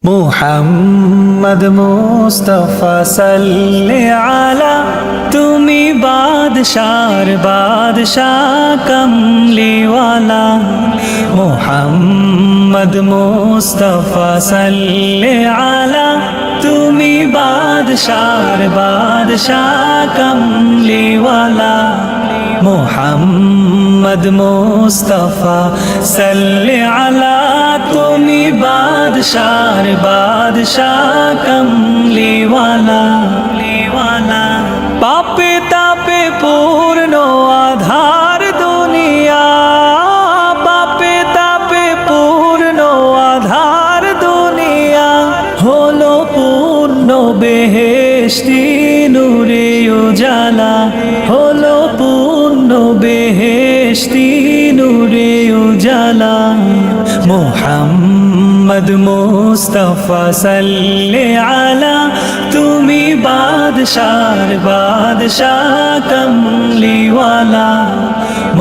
মুহাম্মদ মুস্তাফা সাল্লি আলা, তুমি বাদশার বাদশাহ কমলিওয়ালা। মুহাম্মদ মুস্তাফা সাল্লি আলা, তুমি বাদশার বাদশাহ কমলিওয়ালা। মুহাম্মদ মুস্তাফা সাল্লি আলা, তুমি বাদশার বাদশাহ কমলিওয়ালা। পাপে তাপে পূর্ণ আধার দুনিয়া, পাপে তাপে পূর্ণ আধার দুনিয়া, হলো পূর্ণ বেহেশতি নূরে উজালা, হলো পূর্ণ বেহেশতি নূরে উজালা। মুহাম্মদ মুস্তাফা সাল্লি আলা, তুমি বাদশার বাদশাহ কমলিওয়ালা।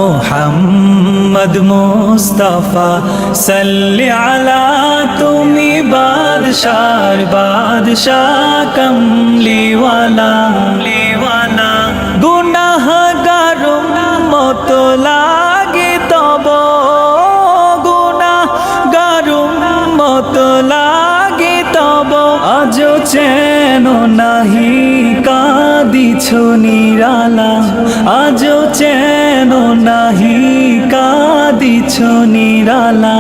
মুহাম্মদ মুস্তাফা সাল্লি আলা, তুমি বাদশার বাদশাহ কমলিওয়ালা। গুনাহগার উম্মত লাগে তব, গুনাহগার উম্মত লাগে তব, আজো চেন নাহি কাঁদিছ নিরালা, আজো চেন নাহি কাঁদিছ নিরালা।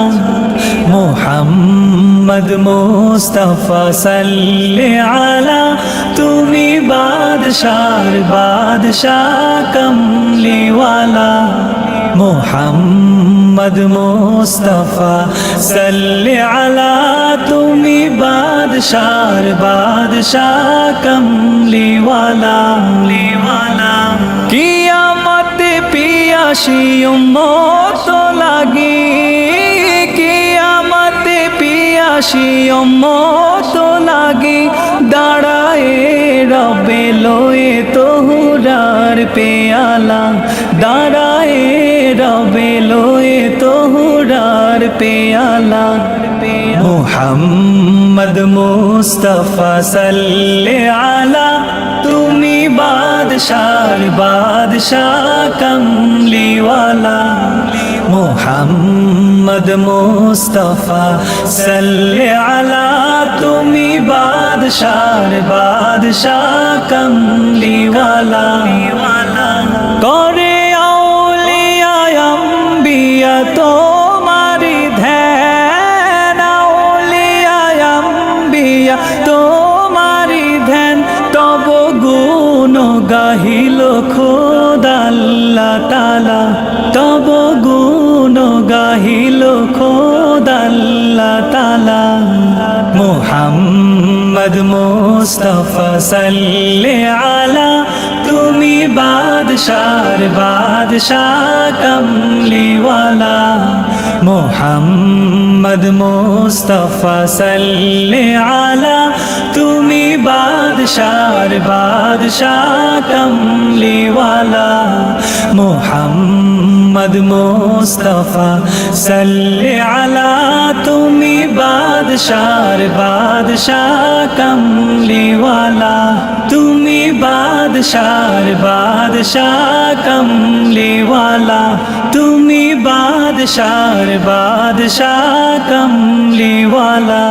মুহাম্মদ মুস্তাফা সাল্লি আলা, তুমি বাদশার বাদশাহ কমলিওয়ালা। মুহাম্মদ মুস্তাফা সাল্লি আলা, তুমি বাদশার বাদশাহ কমলিওয়ালা। কিয়ামতে পিয়াসী উম্মত লাগি, কিয়ামতে পিয়াসী উম্মত লাগি, দাঁড়ায়ে রবে লয়ে তোহরার পেয়ালা, দাঁড়ায়ে রবে লয়ে তোহরার পেয়ালা। মুহাম্মদ মুস্তাফা সাল্লি আলা, তুমি বাদশার বাদশাহ কমলিওয়ালা। মুহাম্মদ মুস্তাফা সাল্লি আলা, তুমি বাদশার বাদশাহ কমলিওয়ালা। করে আউলিয়া আম্বিয়া তোমারি ধ্যান, আউলিয়া আম্বিয়া তোমারি ধ্যান, তব গুণ গাহিল খোদা আল্লাহ তাআলা, তব গুণ গাহিল খোদা আল্লাহ তাআলা। মুহাম্মদ মুস্তাফা সাল্লি আলা, তুমি বাদশার বাদশাহ কমলিওয়ালা। মুহাম্মদ মুস্তাফা সাল্লি আলা, তুমি বাদশার বাদশাহ কমলিওয়ালা। মুহাম্মদ মুস্তাফা সাল্লি আলা, তুমি বাদশার বাদশাহ কমলিওয়ালা। তুমি বাদশার বাদশাহ কমলিওয়ালা, তুমি বাদশার বাদশাহ কমলিওয়ালা।